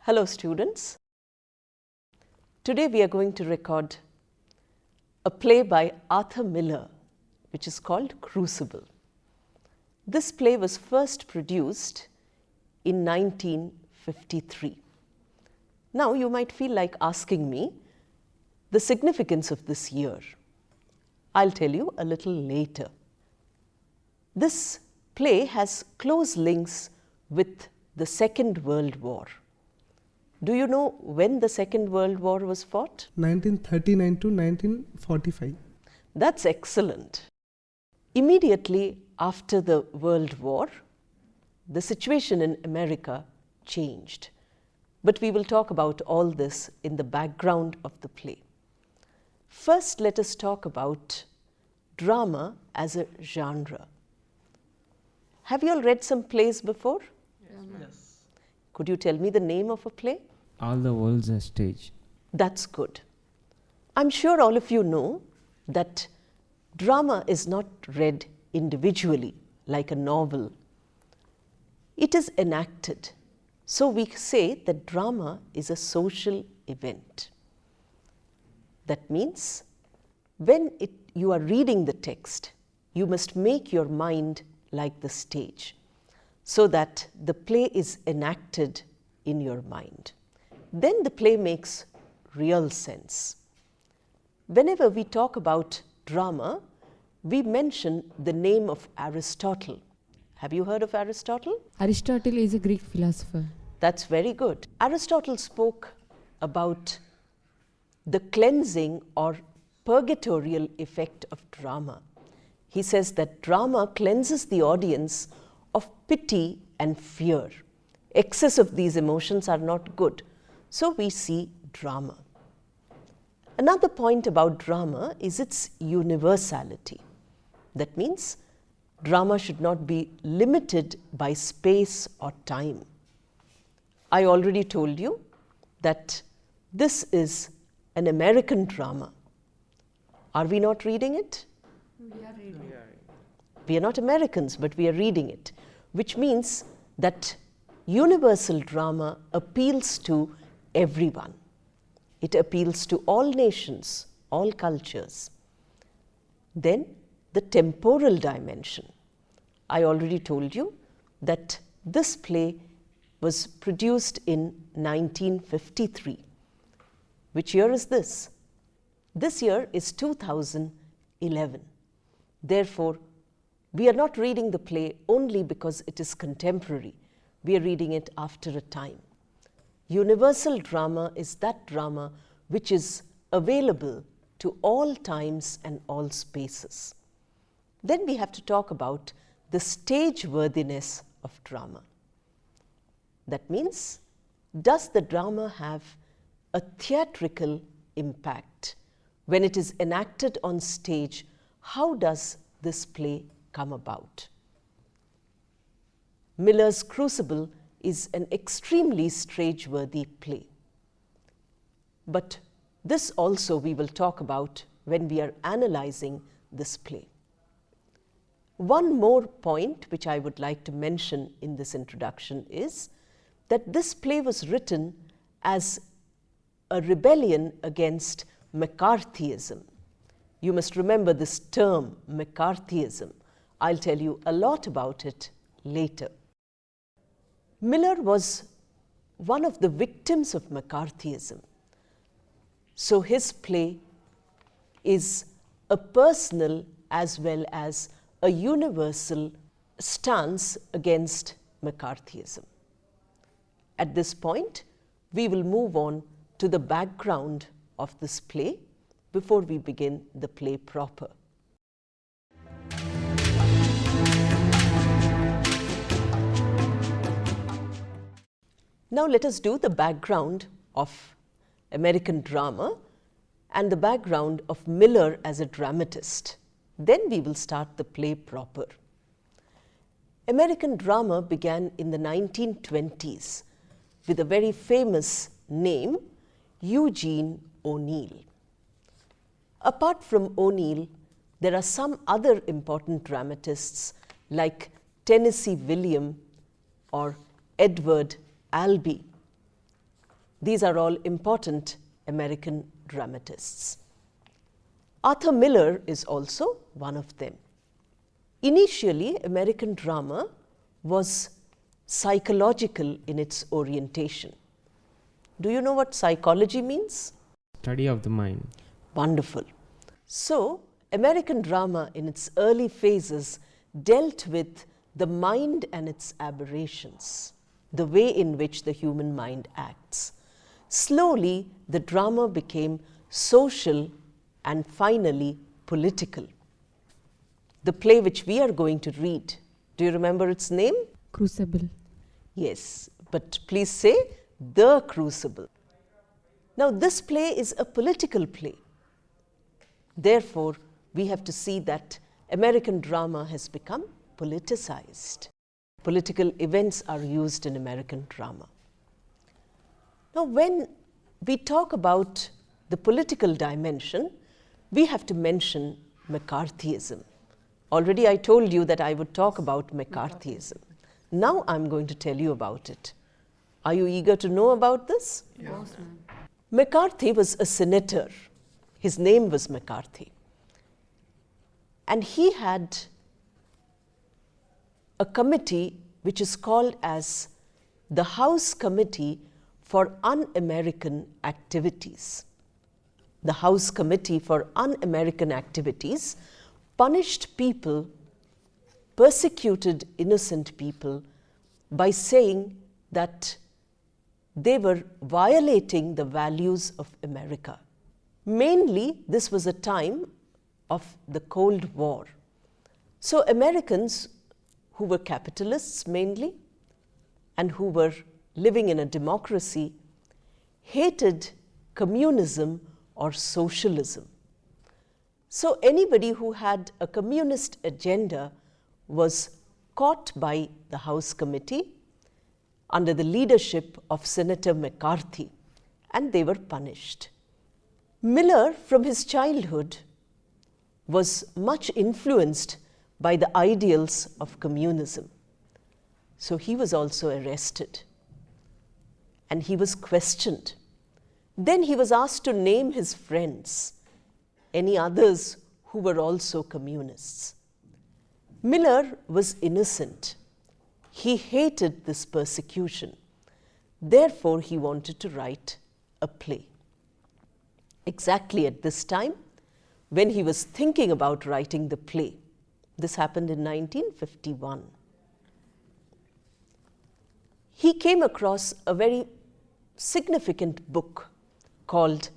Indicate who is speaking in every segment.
Speaker 1: Hello students. Today we are going to record a play by Arthur Miller which is called Crucible. This play was first produced in 1953. Now you might feel like asking me the significance of this year. I'll tell you a little later. This play has close links with the Second World War. Do you know when the Second World War was fought?
Speaker 2: 1939 to 1945.
Speaker 1: That's excellent. Immediately after the World War, the situation in America changed. But we will talk about all this in the background of the play. First, let us talk about drama as a genre. Have you all read some plays before?
Speaker 2: Yes.
Speaker 1: Could you tell me the name of a play?
Speaker 3: All the World's a Stage.
Speaker 1: That's good. I'm sure all of you know that drama is not read individually like a novel. It is enacted. So we say that drama is a social event. That means when you are reading the text, you must make your mind like the stage, so that the play is enacted in your mind. Then the play makes real sense. Whenever we talk about drama, we mention the name of Aristotle. Have you heard of Aristotle?
Speaker 4: Aristotle is a Greek philosopher.
Speaker 1: That's very good. Aristotle spoke about the cleansing or purgatorial effect of drama. He says that drama cleanses the audience of pity and fear. Excess of these emotions are not good. So we see drama. Another point about drama is its universality. That means drama should not be limited by space or time. I already told you that this is an American drama. Are we not reading it? We are not Americans, but we are reading it, which means that universal drama appeals to everyone. It appeals to all nations, all cultures. Then the temporal dimension. I already told you that this play was produced in 1953. Which year is this? This year is 2011. Therefore, we are not reading the play only because it is contemporary. We are reading it after a time. Universal drama is that drama which is available to all times and all spaces. Then we have to talk about the stage worthiness of drama. That means, does the drama have a theatrical impact? When it is enacted on stage, how does this play come about? Miller's Crucible is an extremely stage-worthy play. But this also we will talk about when we are analyzing this play. One more point which I would like to mention in this introduction is that this play was written as a rebellion against McCarthyism. You must remember this term, McCarthyism. I'll tell you a lot about it later. Miller was one of the victims of McCarthyism. So his play is a personal as well as a universal stance against McCarthyism. At this point, we will move on to the background of this play before we begin the play proper. Now let us do the background of American drama and the background of Miller as a dramatist. Then we will start the play proper. American drama began in the 1920s with a very famous name, Eugene O'Neill. Apart from O'Neill, there are some other important dramatists like Tennessee William or Edward Albee. These are all important American dramatists. Arthur Miller is also one of them. Initially, American drama was psychological in its orientation. Do you know what psychology means?
Speaker 3: Study of the mind.
Speaker 1: Wonderful. So, American drama in its early phases dealt with the mind and its aberrations, the way in which the human mind acts. Slowly, the drama became social and finally political. The play which we are going to read, do you remember its name?
Speaker 4: Crucible.
Speaker 1: Yes, but please say The Crucible. Now, this play is a political play. Therefore, we have to see that American drama has become politicized. Political events are used in American drama. Now, when we talk about the political dimension, we have to mention McCarthyism. Already I told you that I would talk about McCarthyism. Now I'm going to tell you about it. Are you eager to know about this?
Speaker 4: Yes.
Speaker 1: McCarthy was a senator. His name was McCarthy. And he had a committee which is called as the House Committee for Un-American Activities. The House Committee for Un-American Activities punished people, persecuted innocent people by saying that they were violating the values of America. Mainly, this was a time of the Cold War. So Americans who were capitalists mainly and who were living in a democracy hated communism or socialism. So anybody who had a communist agenda was caught by the House Committee under the leadership of Senator McCarthy, and they were punished. Miller, from his childhood, was much influenced by the ideals of communism. So he was also arrested and he was questioned. Then he was asked to name his friends, any others who were also communists. Miller was innocent. He hated this persecution. Therefore, he wanted to write a play. Exactly at this time, when he was thinking about writing the play, this happened in 1951, he came across a very significant book called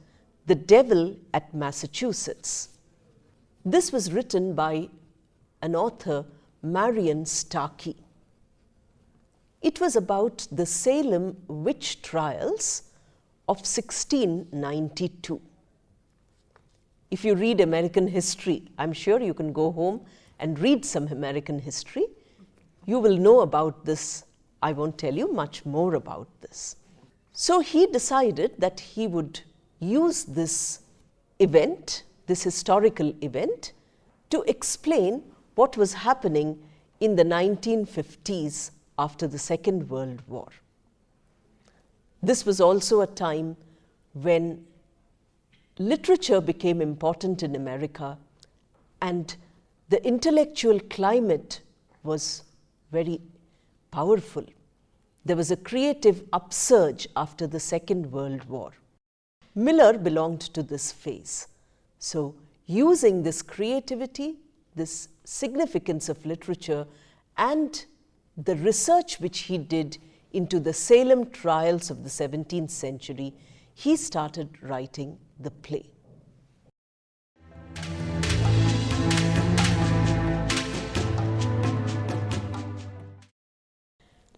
Speaker 1: The Devil at Massachusetts. This was written by an author, Marion Starkey. It was about the Salem witch trials of 1692. If you read American history, I'm sure you can go home and read some American history. You will know about this. I won't tell you much more about this. So he decided that he would use this event, this historical event, to explain what was happening in the 1950s after the Second World War. This was also a time when literature became important in America and the intellectual climate was very powerful. There was a creative upsurge after the Second World War. Miller belonged to this phase. So, using this creativity, this significance of literature, and the research which he did into the Salem trials of the 17th century, he started writing the play.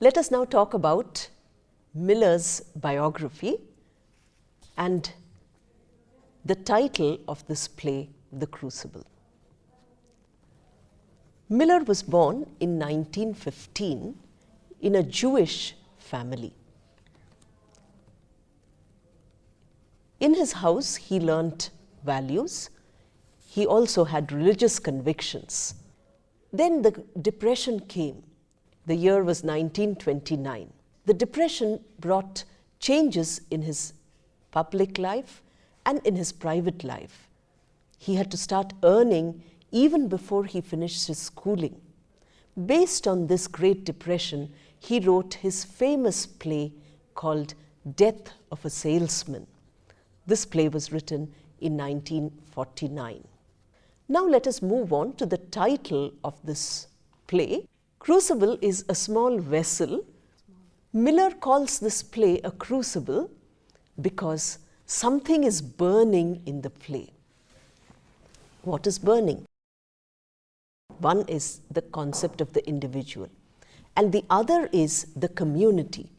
Speaker 1: Let us now talk about Miller's biography and the title of this play, The Crucible. Miller was born in 1915 in a Jewish family. In his house, he learnt values. He also had religious convictions. Then the Depression came. The year was 1929. The Depression brought changes in his public life and in his private life. He had to start earning even before he finished his schooling. Based on this Great Depression, he wrote his famous play called Death of a Salesman. This play was written in 1949. Now let us move on to the title of this play. Crucible is a small vessel. Miller calls this play a crucible because something is burning in the play. What is burning? One is the concept of the individual, and the other is the community.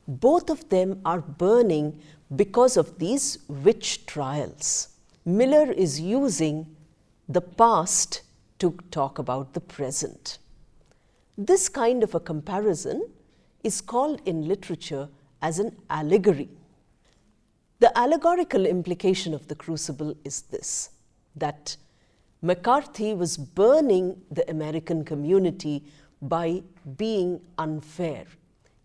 Speaker 1: Both of them are burning because of these witch trials. Miller is using the past to talk about the present. This kind of a comparison is called in literature as an allegory. The allegorical implication of the crucible is this, that McCarthy was burning the American community by being unfair.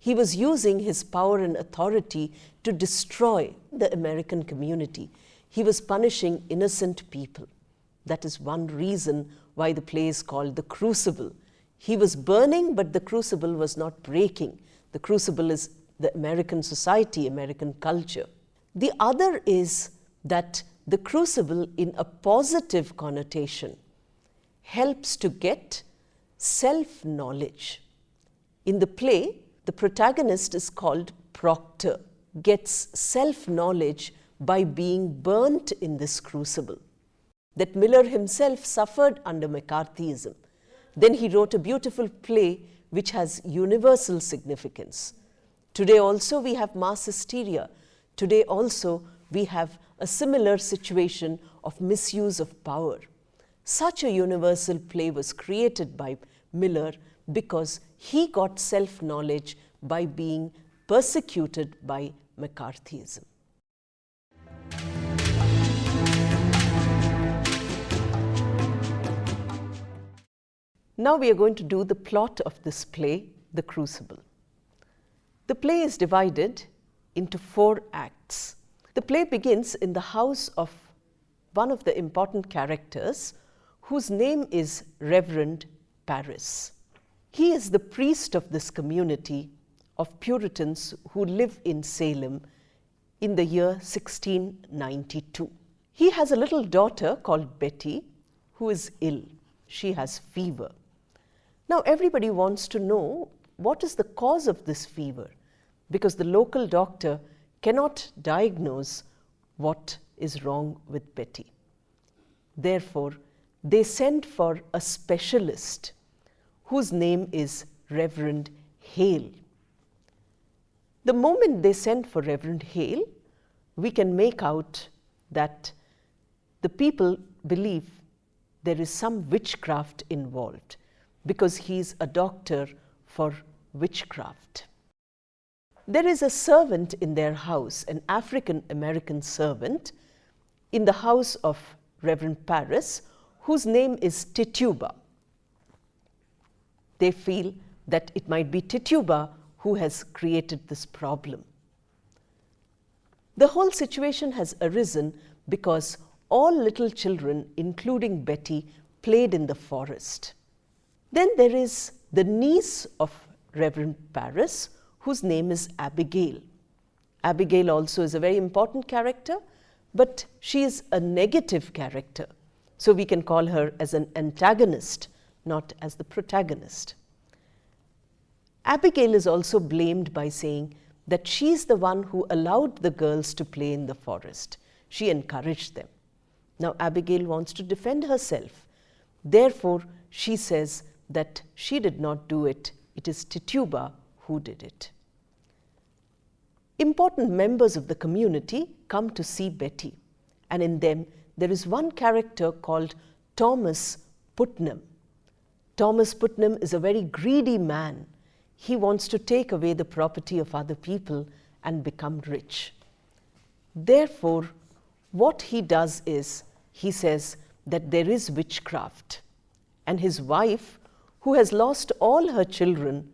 Speaker 1: He was using his power and authority to destroy the American community. He was punishing innocent people. That is one reason why the play is called The Crucible. He was burning, but the crucible was not breaking. The crucible is the American society, American culture. The other is that the crucible, in a positive connotation, helps to get self-knowledge. In the play, the protagonist is called Proctor, gets self-knowledge by being burnt in this crucible. That Miller himself suffered under McCarthyism. Then he wrote a beautiful play which has universal significance. Today also we have mass hysteria. Today also we have a similar situation of misuse of power. Such a universal play was created by Miller because he got self-knowledge by being persecuted by McCarthyism. Now we are going to do the plot of this play, The Crucible. The play is divided into 4 acts. The play begins in the house of one of the important characters whose name is Reverend Paris. He is the priest of this community of Puritans who live in Salem in the year 1692. He has a little daughter called Betty who is ill. She has fever. Now everybody wants to know what is the cause of this fever, because the local doctor cannot diagnose what is wrong with Betty. Therefore, they send for a specialist whose name is Reverend Hale. The moment they send for Reverend Hale, we can make out that the people believe there is some witchcraft involved, because he is a doctor for witchcraft. There is a servant in their house, an African-American servant, in the house of Reverend Paris, whose name is Tituba. They feel that it might be Tituba who has created this problem. The whole situation has arisen because all little children, including Betty, played in the forest. Then there is the niece of Reverend Paris, whose name is Abigail. Abigail also is a very important character, but she is a negative character. So we can call her as an antagonist, not as the protagonist. Abigail is also blamed by saying that she is the one who allowed the girls to play in the forest. She encouraged them. Now Abigail wants to defend herself. Therefore, she says that she did not do it. It is Tituba who did it. Important members of the community come to see Betty, and in them there is one character called Thomas Putnam. Thomas Putnam is a very greedy man. He wants to take away the property of other people and become rich. Therefore, what he does is, he says that there is witchcraft, and his wife, who has lost all her children,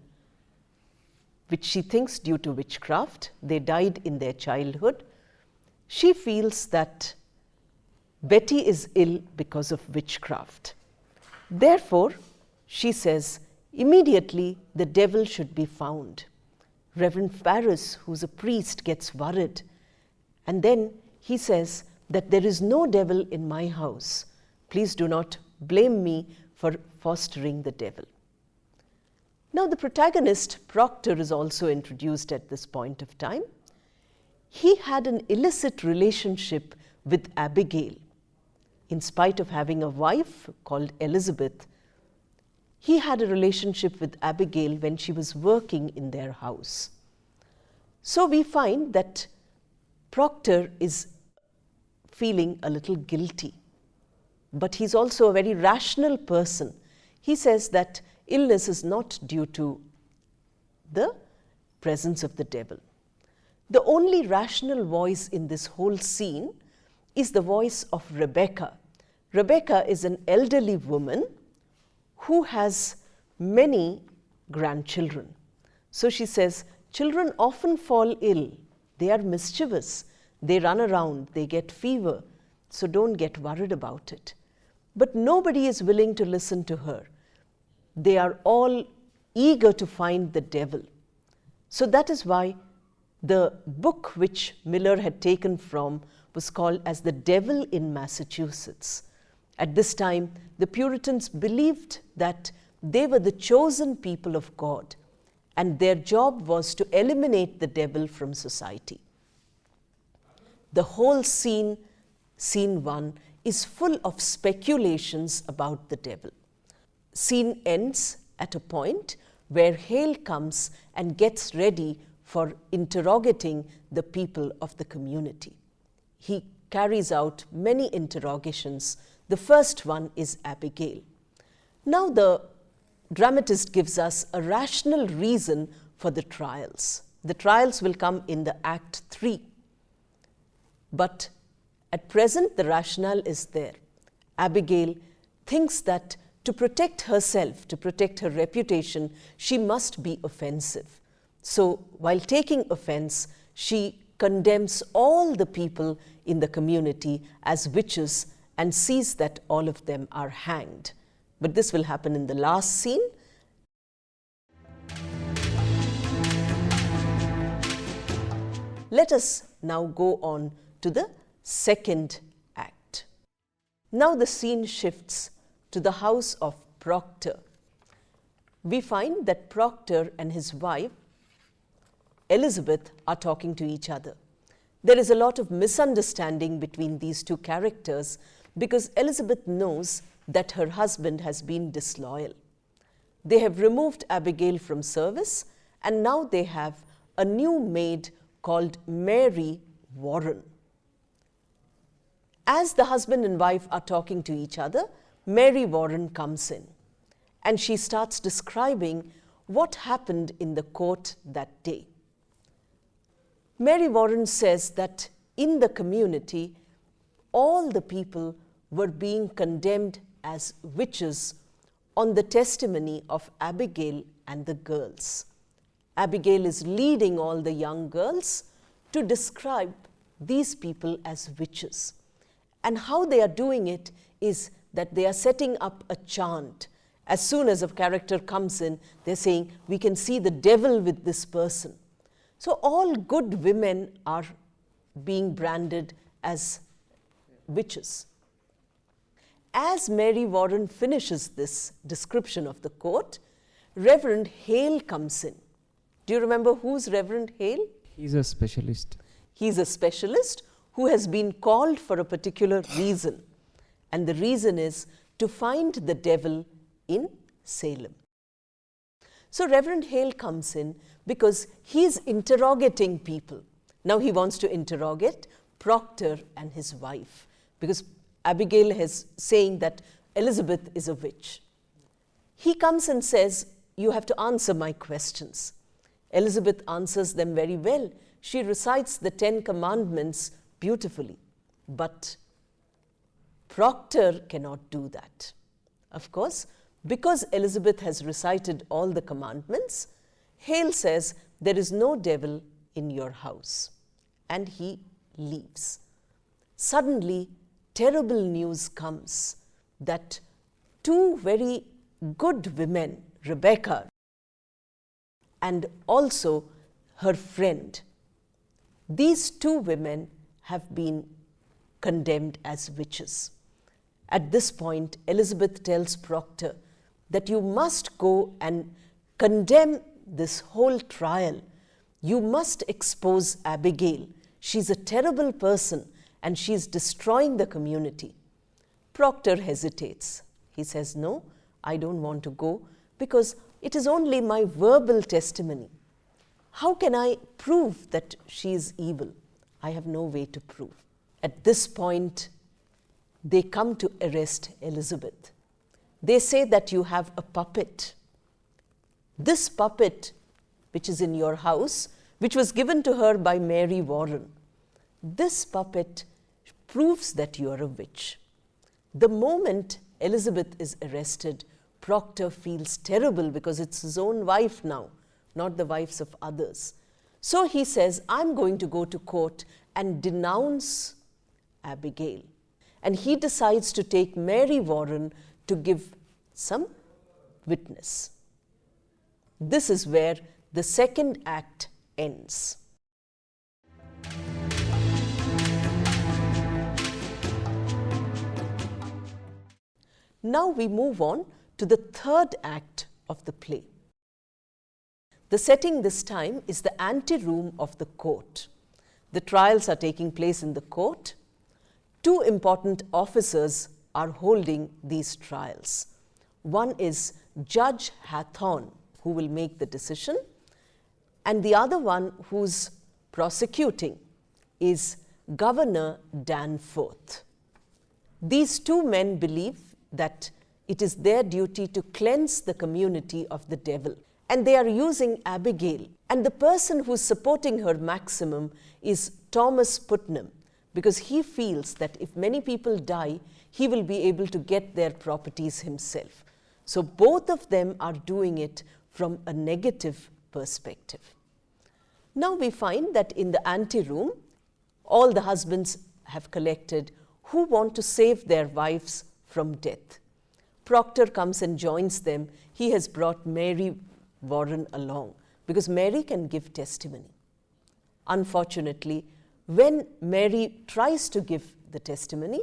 Speaker 1: which she thinks due to witchcraft, they died in their childhood. She feels that Betty is ill because of witchcraft. Therefore, she says, immediately the devil should be found. Reverend Ferris, who's a priest, gets worried. And then he says that there is no devil in my house. Please do not blame me for fostering the devil. Now the protagonist, Proctor, is also introduced at this point of time. He had an illicit relationship with Abigail. In spite of having a wife called Elizabeth, he had a relationship with Abigail when she was working in their house. So we find that Proctor is feeling a little guilty, but he's also a very rational person. He says that illness is not due to the presence of the devil. The only rational voice in this whole scene is the voice of Rebecca. Rebecca is an elderly woman who has many grandchildren. So she says, children often fall ill. They are mischievous. They run around. They get fever. So don't get worried about it. But nobody is willing to listen to her. They are all eager to find the devil. So that is why the book which Miller had taken from was called as The Devil in Massachusetts. At this time, the Puritans believed that they were the chosen people of God, and their job was to eliminate the devil from society. The whole scene, scene 1, is full of speculations about the devil. Scene ends at a point where Hale comes and gets ready for interrogating the people of the community. He carries out many interrogations. The first one is Abigail. Now the dramatist gives us a rational reason for the trials. The trials will come in the Act 3. But at present, the rationale is there. Abigail thinks that to protect herself, to protect her reputation, she must be offensive. So while taking offense, she condemns all the people in the community as witches and sees that all of them are hanged. But this will happen in the last scene. Let us now go on to the second act. Now the scene shifts to the house of Proctor. We find that Proctor and his wife, Elizabeth, are talking to each other. There is a lot of misunderstanding between these two characters because Elizabeth knows that her husband has been disloyal. They have removed Abigail from service, and now they have a new maid called Mary Warren. As the husband and wife are talking to each other, Mary Warren comes in, and she starts describing what happened in the court that day. Mary Warren says that in the community, all the people were being condemned as witches on the testimony of Abigail and the girls. Abigail is leading all the young girls to describe these people as witches. And how they are doing it is that they are setting up a chant. As soon as a character comes in, they're saying, we can see the devil with this person. So all good women are being branded as witches. As Mary Warren finishes this description of the court, Reverend Hale comes in. Do you remember who's Reverend Hale?
Speaker 3: He's a specialist.
Speaker 1: He's a specialist who has been called for a particular reason. And the reason is to find the devil in Salem. So Reverend Hale comes in because he's interrogating people. Now he wants to interrogate Proctor and his wife because Abigail is saying that Elizabeth is a witch. He comes and says, you have to answer my questions. Elizabeth answers them very well. She recites the 10 Commandments beautifully. But Proctor cannot do that. Of course, because Elizabeth has recited all the commandments, Hale says there is no devil in your house. And he leaves. Suddenly, terrible news comes that two very good women, Rebecca and also her friend, these two women have been condemned as witches. At this point, Elizabeth tells Proctor that you must go and condemn this whole trial. You must expose Abigail. She's a terrible person and she's destroying the community. Proctor hesitates. He says, no, I don't want to go because it is only my verbal testimony. How can I prove that she is evil? I have no way to prove. At this point, they come to arrest Elizabeth. They say that you have a puppet. This puppet, which is in your house, which was given to her by Mary Warren, this puppet proves that you are a witch. The moment Elizabeth is arrested, Proctor feels terrible because it's his own wife now, not the wives of others. So he says, I'm going to go to court and denounce Abigail. And he decides to take Mary Warren to give some witness. This is where the second act ends. Now we move on to the third act of the play. The setting this time is the anteroom of the court. The trials are taking place in the court. Two important officers are holding these trials. One is Judge Hathorne, who will make the decision, and the other one who's prosecuting is Governor Danforth. These two men believe that it is their duty to cleanse the community of the devil, and they are using Abigail. And the person who's supporting her maximum is Thomas Putnam, because he feels that if many people die, he will be able to get their properties himself. So both of them are doing it from a negative perspective. Now we find that in the anteroom, all the husbands have collected who want to save their wives from death. Proctor comes and joins them. He has brought Mary Warren along because Mary can give testimony. Unfortunately, when Mary tries to give the testimony,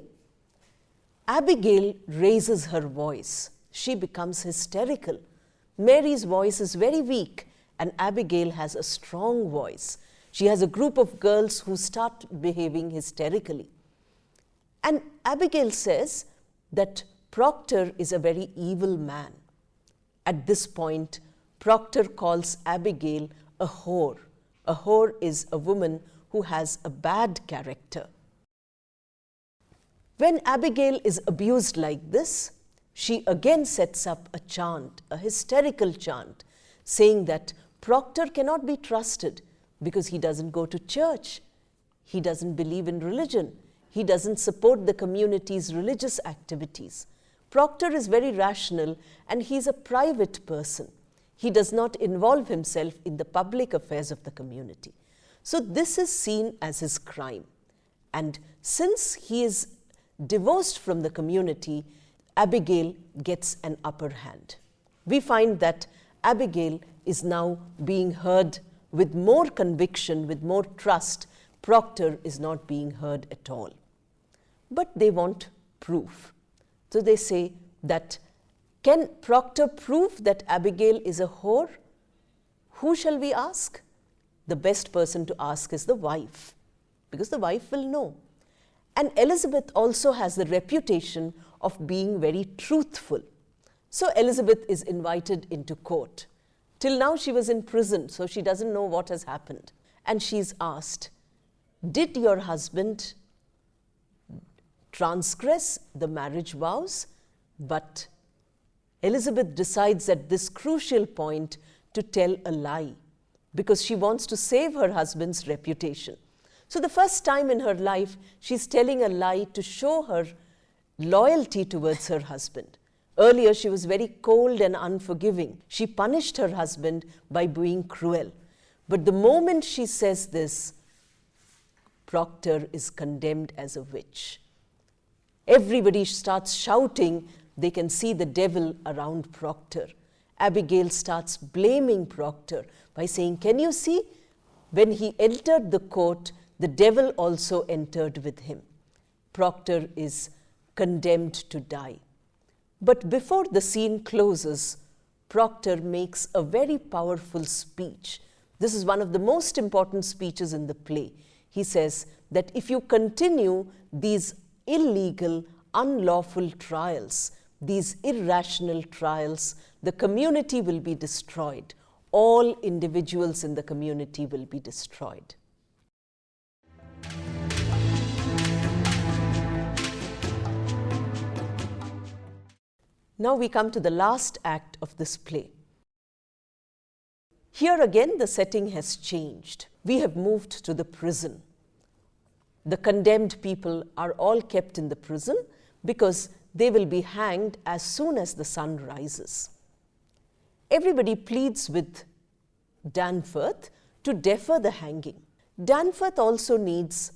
Speaker 1: Abigail raises her voice. She becomes hysterical. Mary's voice is very weak and Abigail has a strong voice. She has a group of girls who start behaving hysterically. And Abigail says that Proctor is a very evil man. At this point, Proctor calls Abigail a whore. A whore is a woman who has a bad character. When Abigail is abused like this, she again sets up a chant, a hysterical chant, saying that Proctor cannot be trusted because he doesn't go to church, he doesn't believe in religion, he doesn't support the community's religious activities. Proctor is very rational and he's a private person. He does not involve himself in the public affairs of the community. So this is seen as his crime. And since he is divorced from the community, Abigail gets an upper hand. We find that Abigail is now being heard with more conviction, with more trust. Proctor is not being heard at all. But they want proof. So they say that, can Proctor prove that Abigail is a whore? Who shall we ask? The best person to ask is the wife, because the wife will know. And Elizabeth also has the reputation of being very truthful. So Elizabeth is invited into court. Till now she was in prison, so she doesn't know what has happened. And she's asked, did your husband transgress the marriage vows? But Elizabeth decides at this crucial point to tell a lie because she wants to save her husband's reputation. So the first time in her life, she's telling a lie to show her loyalty towards her husband. Earlier, she was very cold and unforgiving. She punished her husband by being cruel. But the moment she says this, Proctor is condemned as a witch. Everybody starts shouting. They can see the devil around Proctor. Abigail starts blaming Proctor by saying, "Can you see? When he entered the court, the devil also entered with him." Proctor is condemned to die. But before the scene closes, Proctor makes a very powerful speech. This is one of the most important speeches in the play. He says that if you continue these illegal, unlawful trials, these irrational trials, the community will be destroyed. All individuals in the community will be destroyed. Now we come to the last act of this play. Here again, the setting has changed. We have moved to the prison. The condemned people are all kept in the prison because they will be hanged as soon as the sun rises. Everybody pleads with Danforth to defer the hanging. Danforth also needs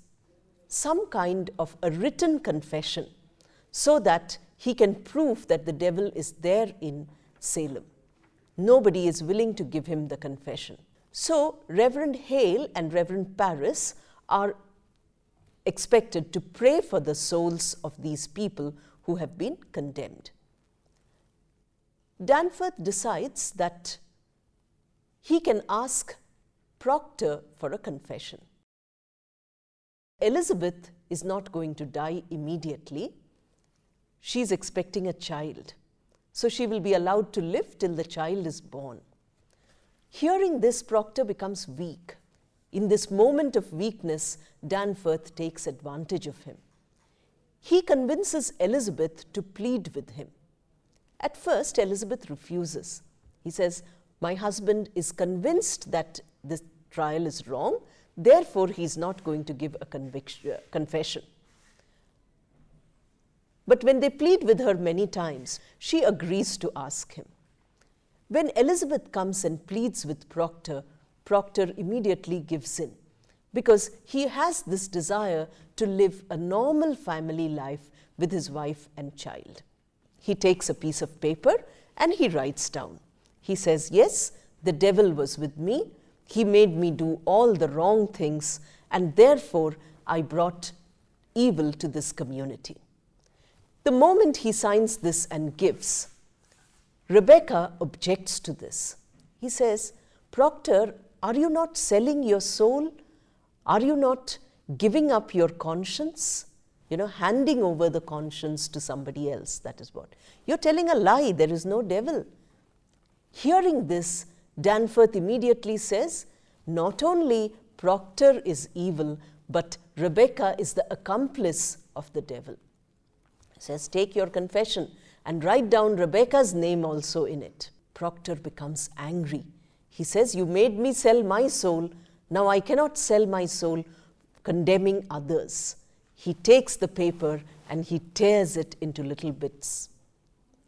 Speaker 1: some kind of a written confession so that he can prove that the devil is there in Salem. Nobody is willing to give him the confession. So Reverend Hale and Reverend Paris are expected to pray for the souls of these people who have been condemned. Danforth decides that he can ask Proctor for a confession. Elizabeth is not going to die immediately. She's expecting a child, so she will be allowed to live till the child is born. Hearing this, Proctor becomes weak. In this moment of weakness, Danforth takes advantage of him. He convinces Elizabeth to plead with him. At first, Elizabeth refuses. He says, "My husband is convinced that this trial is wrong, therefore he is not going to give a confession." But when they plead with her many times, she agrees to ask him. When Elizabeth comes and pleads with Proctor, Proctor immediately gives in because he has this desire to live a normal family life with his wife and child. He takes a piece of paper and he writes down. He says, "Yes, the devil was with me. He made me do all the wrong things, and therefore I brought evil to this community." The moment he signs this and gives, Rebecca objects to this. He says, "Proctor, are you not selling your soul? Are you not giving up your conscience? Handing over the conscience to somebody else, that is what. You're telling a lie, there is no devil." Hearing this, Danforth immediately says, not only Proctor is evil, but Rebecca is the accomplice of the devil. He says, "Take your confession and write down Rebecca's name also in it." Proctor becomes angry. He says, "You made me sell my soul. Now I cannot sell my soul condemning others." He takes the paper and he tears it into little bits.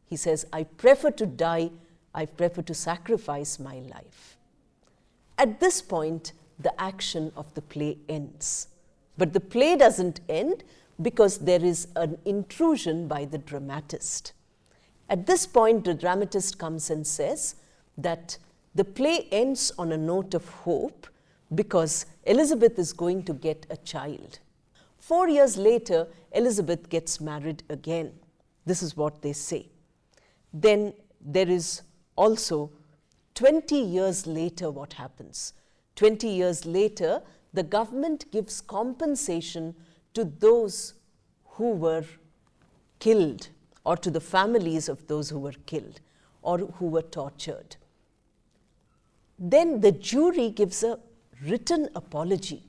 Speaker 1: He says, "I prefer to die. I prefer to sacrifice my life." At this point, the action of the play ends. But the play doesn't end because there is an intrusion by the dramatist. At this point, the dramatist comes and says that the play ends on a note of hope because Elizabeth is going to get a child. 4 years later, Elizabeth gets married again. This is what they say. Then there is also 20 years later what happens. 20 years later, the government gives compensation to those who were killed or to the families of those who were killed or who were tortured. Then the jury gives a written apology.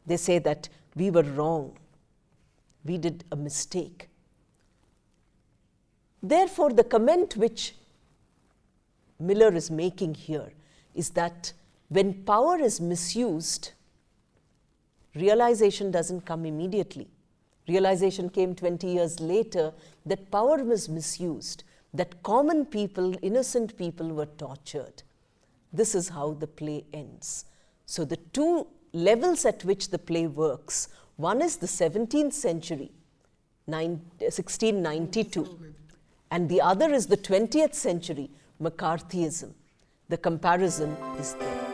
Speaker 1: They say that we were wrong, we did a mistake. Therefore, the comment which Miller is making here is that when power is misused, realization doesn't come immediately. Realization came 20 years later that power was misused, that common people, innocent people were tortured. this is how the play ends. So the two levels at which the play works, one is the 17th century, 1692, and the other is the 20th century, McCarthyism. The comparison is there.